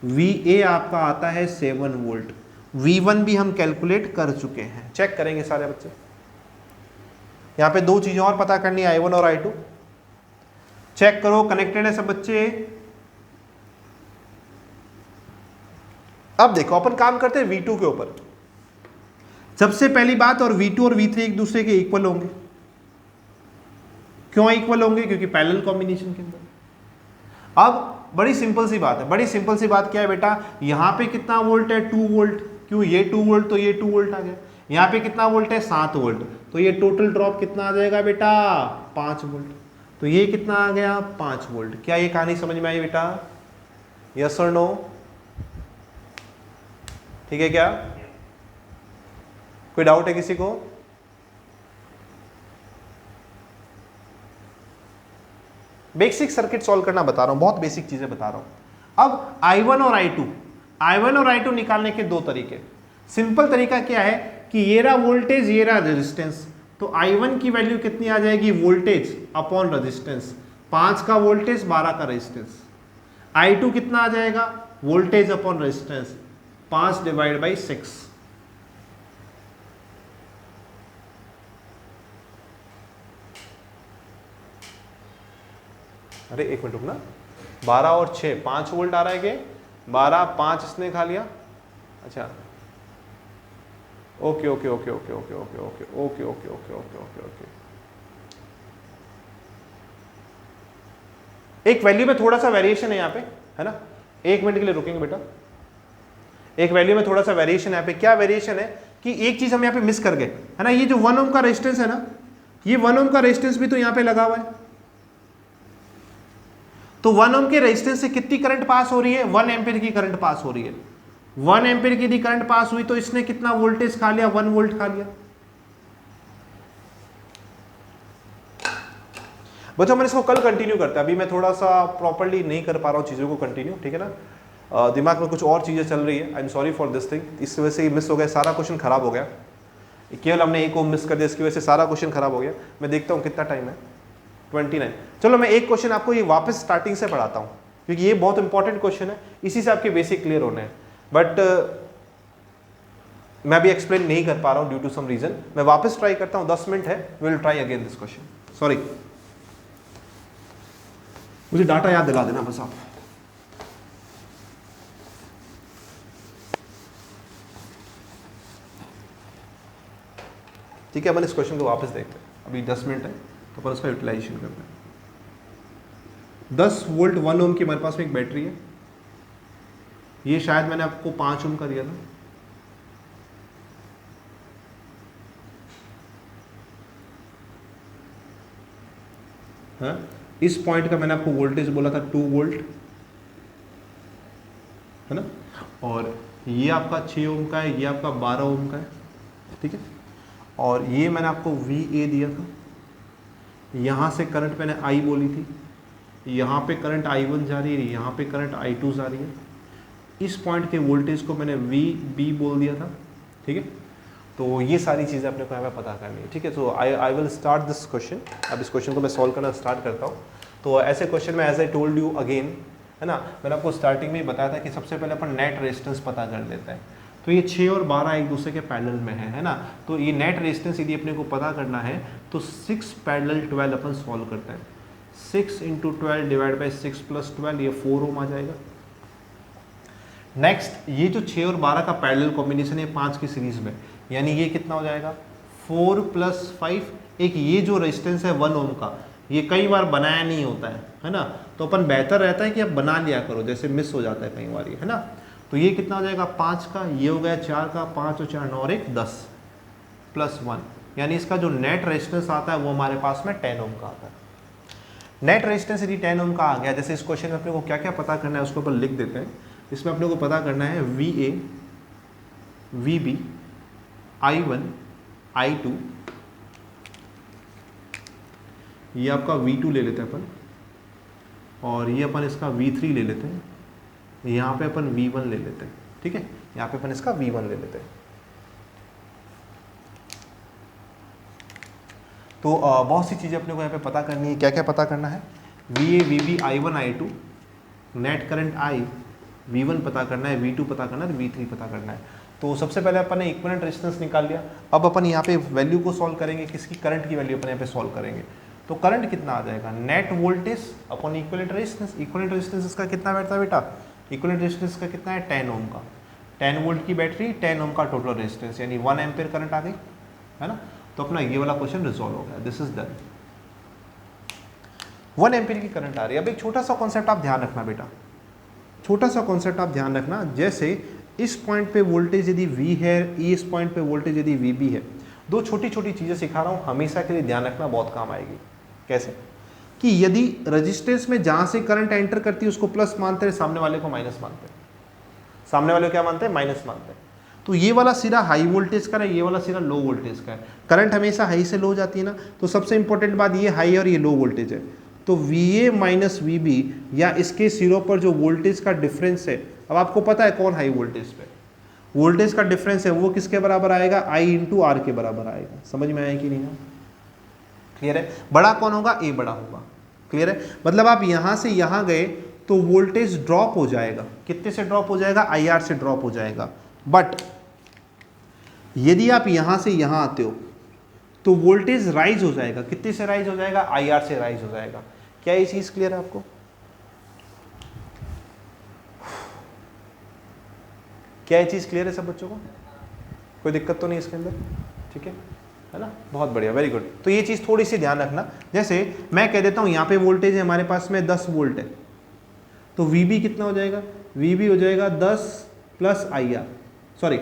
V A आपका आता है 7 वोल्ट, V1 भी हम कैलकुलेट कर चुके हैं। चेक करेंगे सारे बच्चे। यहाँ पे दो चीजें और पता करनी है, I1 और I2। चेक करो कनेक्टेड है सब बच्चे। अब देखो अपन काम करते हैं V2 के ऊपर। सबसे पहली बात, और V2 और V3 एक दूसरे के इक्वल होंगे। क्यों इक्वल होंगे? क्योंकि पैरेलल कॉम्बिनेशन के अंदर। अब बड़ी सिंपल सी बात है, बड़ी सिंपल सी बात क्या है बेटा, यहां पे कितना वोल्ट है? 2 वोल्ट। क्यों? ये 2 वोल्ट तो ये 2 वोल्ट आ गया। यहाँ पे कितना वोल्ट है? 7 वोल्ट। तो ये टोटल ड्रॉप कितना आ जाएगा बेटा? 5 वोल्ट। तो ये कितना आ गया? 5 वोल्ट। क्या ये कहानी समझ में आई बेटा? यस और नो? ठीक है क्या? कोई डाउट है किसी को? बेसिक सर्किट सॉल्व करना बता रहा हूं, बहुत बेसिक चीजें बता रहा हूं। अब I1 और I2 निकालने के दो तरीके। सिंपल तरीका क्या है कि ये रहा वोल्टेज, ये रहा रेजिस्टेंस। तो I1 की वैल्यू कितनी आ जाएगी? Voltage upon resistance. 5 का वोल्टेज, 12 का रेजिस्टेंस। I2 कितना आ जाएगा? Voltage upon resistance, 5 divide by 6। अरे एक मिनट रुकना, 12 और 6, 5 वोल्ट आ रहा है कि 12, 5 इसने खा लिया। अच्छा okay okay okay okay okay okay okay okay okay okay okay okay okay. एक वैल्यू में थोड़ा सा वेरिएशन है यहाँ पे, है ना। एक मिनट के लिए रुकेंगे बेटा। एक वैल्यू में थोड़ा सा वेरिएशन है यहाँ पे। क्या वेरिएशन है कि एक चीज हम यहाँ पे मिस कर गए, है ना। ये जो 1 ओम का रेजिस्टेंस है ना, ये 1 ओम का रेजिस्टेंस भी तो यहाँ पे लगा हुआ है। तो 1 ओम के रेजिस्टेंस से कितनी करंट पास हो रही है? 1 एम्पीयर की करंट पास हो रही है। 1 एम्पीयर की यदि करंट पास हुई तो इसने कितना वोल्टेज खा लिया? 1 वोल्ट खा लिया। बच्चों मैंने इसको कल कंटिन्यू करता है, अभी मैं थोड़ा सा प्रॉपर्ली नहीं कर पा रहा हूँ चीज़ों को कंटिन्यू, ठीक है ना। दिमाग में कुछ और चीज़ें चल रही है। I am sorry for this thing. इस वजह से ये मिस हो गया, सारा क्वेश्चन खराब हो गया। केवल हमने एक ओम मिस कर दिया, इसकी वजह से सारा क्वेश्चन खराब हो गया। मैं देखता हूँ कितना टाइम है, 29। चलो मैं एक क्वेश्चन आपको ये वापस स्टार्टिंग से पढ़ाता हूँ, क्योंकि ये बहुत इंपॉर्टेंट क्वेश्चन है, इसी से आपके बेसिक क्लियर होने हैं। बट मैं भी एक्सप्लेन नहीं कर पा रहा हूँ ड्यू टू सम रीजन। मैं वापस ट्राई करता हूँ, 10 मिनट है, we will try again this question. Sorry, मुझे डाटा याद दिला देना बस आप। ठीक है, अपन इस क्वेश्चन को वापस देखते हैं। अभी 10 मिनट है तो अपन उसका यूटिलाइजेशन करते हैं। 10 वोल्ट 1 ओम की हमारे पास में एक बैटरी है। ये शायद मैंने आपको 5 ओम का दिया था। हाँ, इस पॉइंट का मैंने आपको वोल्टेज बोला था 2 वोल्ट, है ना। और ये आपका 6 ओम का है, ये आपका 12 ओम का है, ठीक है। और ये मैंने आपको VA दिया था। यहाँ से करंट मैंने I बोली थी, यहाँ पे करंट I1 जा रही है, यहाँ पे करंट I2 जा रही है। इस पॉइंट के वोल्टेज को मैंने VB बोल दिया था, ठीक है। तो ये सारी चीज़ें अपने को यहाँ पे पता करनी है, ठीक है। तो I will start this question. अब इस क्वेश्चन को मैं सॉल्व करना स्टार्ट करता हूँ। तो ऐसे क्वेश्चन में as I told you again, है ना, मैंने आपको स्टार्टिंग में ही बताया था कि सबसे पहले अपन नेट रेजिस्टेंस पता कर लेते हैं। तो ये 6 और 12 एक दूसरे के पैरेलल में है ना। तो ये नेट रेजिस्टेंस यदि अपने को पता करना है तो 6 पैरेलल 12 अपन सॉल्व करते हैं। 6 × 12 डिवाइड बाई 6 + 12, ये 4 ओम आ जाएगा। नेक्स्ट, ये जो 6 और 12 का पैरेलल कॉम्बिनेशन है 5 की सीरीज में, यानी ये कितना हो जाएगा? 4 + 5। एक ये जो रेजिस्टेंस है 1 ओम का, ये कई बार बनाया नहीं होता है ना। तो अपन बेहतर रहता है कि आप बना लिया करो, जैसे मिस हो जाता है कई बार ये, है ना। तो ये कितना हो जाएगा? 5 का, ये हो गया 4 का, 5 और 4 9 और 1 10 + 1, यानी इसका जो नेट रेजिस्टेंस आता है वो हमारे पास में 10 ओम का आता है। नेट रेजिस्टेंस यदि 10 ओम का आ गया, जैसे इस क्वेश्चन में अपने को क्या क्या पता करना है उसको अपन लिख देते हैं। इसमें अपने को पता करना है VA, VB, I1, I2, ये आपका V2 ले लेते हैं अपन, और ये अपन इसका V3 ले लेते हैं, यहाँ पे अपन V1 ले लेते हैं, ठीक है। यहाँ पे अपन इसका V1 ले लेते हैं। तो बहुत सी चीज़ें अपने को यहाँ पे पता करनी है। क्या क्या पता करना है? VA, VB, I1, I2, net current I, V1 पता करना है, V2 पता करना है, V3 पता करना है। तो सबसे पहले अपन ने इक्विवेलेंट रेजिस्टेंस निकाल लिया। अब अपन यहाँ पे वैल्यू को सॉल्व करेंगे, किसकी, करंट की वैल्यू अपन यहाँ पे सॉल्व करेंगे। तो करंट कितना आ जाएगा, net voltage upon equivalent resistance. Equivalent resistance इसका कितना बैठता है बेटा, इक्विवेलेंट रेजिस्टेंस का कितना है 10 ओम का, 10 वोल्ट की बैटरी, 10 ओम का टोटल रेजिस्टेंस, यानी 1 एम्पियर करंट आ गई, है ना। तो अपना ये वाला क्वेश्चन रिजॉल्व हो गया, दिस इज डन। 1 एम्पियर की करंट आ रही है। अब एक छोटा सा कॉन्सेप्ट आप ध्यान रखना बेटा, छोटा सा कॉन्सेप्ट आप ध्यान रखना, जैसे इस पॉइंट पे वोल्टेज यदि V है, इस पॉइंट पे वोल्टेज यदि VB है। दो छोटी छोटी चीज़ें सिखा रहा हूँ, हमेशा के लिए ध्यान रखना, बहुत काम आएगी। कैसे कि यदि रेजिस्टेंस में जहाँ से करंट एंटर करती है उसको प्लस मानते हैं, सामने वाले को माइनस मानते हैं, सामने वाले को क्या मानते हैं, माइनस मानते हैं। तो ये वाला सिरा हाई वोल्टेज का है, ये वाला सिरा लो वोल्टेज का है। करंट हमेशा हाई से लो जाती है ना, तो सबसे इंपॉर्टेंट बात ये हाई और ये लो वोल्टेज है। तो VA माइनस VB या इसके सिरों पर जो वोल्टेज का डिफरेंस है, अब आपको पता है कौन हाई वोल्टेज पे वोल्टेज का डिफरेंस है, वो किसके बराबर आएगा, I इंटू R के बराबर आएगा। समझ में आया कि नहीं, क्लियर है। बड़ा कौन होगा, A बड़ा होगा, क्लियर है। मतलब आप यहाँ से यहाँ गए तो वोल्टेज ड्रॉप हो जाएगा, कितने से ड्रॉप हो जाएगा, IR से ड्रॉप हो जाएगा। बट यदि आप यहाँ से यहाँ आते हो तो वोल्टेज राइज हो जाएगा, कितने से राइज हो जाएगा, IR से राइज हो जाएगा। क्या ये चीज क्लियर है आपको, क्या ये चीज क्लियर है सब बच्चों को, कोई दिक्कत तो नहीं इसके अंदर, ठीक है ना, बहुत बढ़िया, वेरी गुड। तो ये चीज थोड़ी सी ध्यान रखना, जैसे मैं कह देता हूं यहाँ पे वोल्टेज है हमारे पास में 10 वोल्ट है, तो VB कितना हो जाएगा, VB हो जाएगा 10 प्लस IR, सॉरी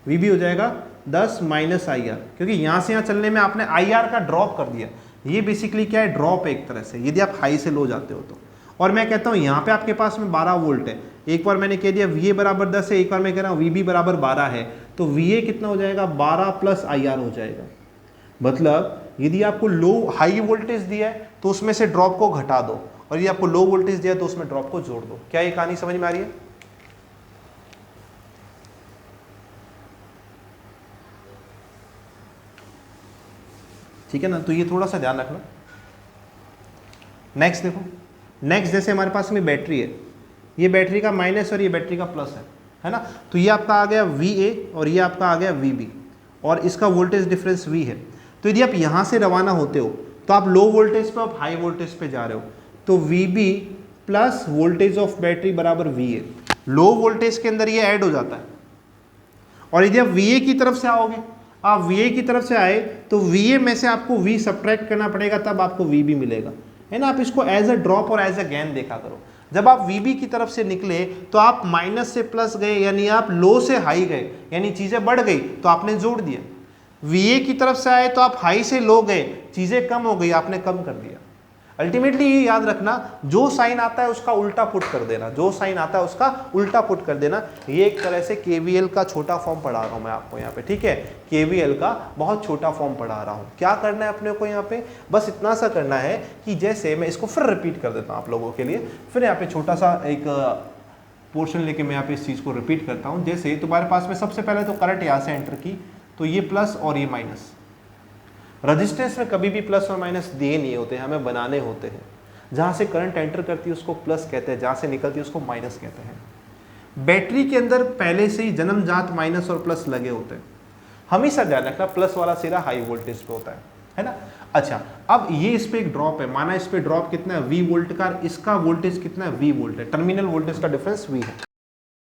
VB हो जाएगा 10 माइनस IR, क्योंकि यहाँ से यहाँ चलने में आपने IR का ड्रॉप कर दिया। ये बेसिकली क्या है, ड्रॉप है एक तरह से, यदि आप हाई से लो जाते हो तो। और मैं कहता हूँ यहाँ पे आपके पास में 12 वोल्ट है, एक बार मैंने कह दिया VA बराबर 10 है, एक बार मैं कह रहा हूँ VB बराबर 12 है, तो VA कितना हो जाएगा, 12 प्लस IR हो जाएगा। मतलब यदि आपको लो हाई वोल्टेज दिया है तो उसमें से ड्रॉप को घटा दो, और यदि आपको लो वोल्टेज दिया है तो उसमें ड्रॉप को जोड़ दो। क्या ये कहानी समझ में आ रही है, ठीक है ना। तो ये थोड़ा सा ध्यान रखना। नेक्स्ट देखो, नेक्स्ट जैसे हमारे पास में बैटरी है, ये बैटरी का माइनस और ये बैटरी का प्लस है ना। तो ये आपका आ गया VA और ये आपका आ गया VB, और इसका वोल्टेज डिफरेंस V है। तो यदि आप यहाँ से रवाना होते हो तो आप लो वोल्टेज पे, आप हाई वोल्टेज पे जा रहे हो, तो VB plus voltage of battery बराबर VA, लो वोल्टेज के अंदर ये ऐड हो जाता है। और यदि आप VA की तरफ से आओगे, आप VA की तरफ से आए तो VA में से आपको V सब्ट्रैक्ट करना पड़ेगा, तब आपको VB मिलेगा, है ना। आप इसको एज अ ड्रॉप और एज अ गेन देखा करो। जब आप VB की तरफ से निकले तो आप माइनस से प्लस गए, यानी आप लो से हाई गए, यानी चीज़ें बढ़ गई तो आपने जोड़ दिया। VA की तरफ से आए तो आप हाई से लो गए, चीज़ें कम हो गई, आपने कम कर दिया। अल्टीमेटली ये याद रखना, जो साइन आता है उसका उल्टा पुट कर देना, जो साइन आता है उसका उल्टा पुट कर देना। ये एक तरह से KVL का छोटा फॉर्म पढ़ा रहा हूँ मैं आपको यहाँ पे, ठीक है। KVL का बहुत छोटा फॉर्म पढ़ा रहा हूँ। क्या करना है अपने को यहाँ पे, बस इतना सा करना है कि जैसे मैं इसको फिर रिपीट कर देता हूँ आप लोगों के लिए, फिर यहाँ पे छोटा सा एक पोर्शन लेके मैं यहाँ पे इस चीज़ को रिपीट करता हूँ। जैसे तुम्हारे पास में सबसे पहले तो करंट यहाँ से एंटर की, तो ये प्लस और ये माइनस। रजिस्टेंस में कभी भी प्लस और माइनस दिए नहीं होते, हमें बनाने होते हैं। जहाँ से करंट एंटर करती है उसको प्लस कहते हैं, जहाँ से निकलती है उसको माइनस कहते हैं। बैटरी के अंदर पहले से ही जन्मजात माइनस और प्लस लगे होते हैं। हमेशा ध्यान रखना, प्लस वाला सिरा हाई वोल्टेज पे होता है ना। अच्छा, अब ये इस पे एक ड्रॉप है, माना इस पे ड्रॉप कितना है, V वोल्ट का, इसका वोल्टेज कितना है, V वोल्ट है, टर्मिनल वोल्टेज का डिफरेंस V है।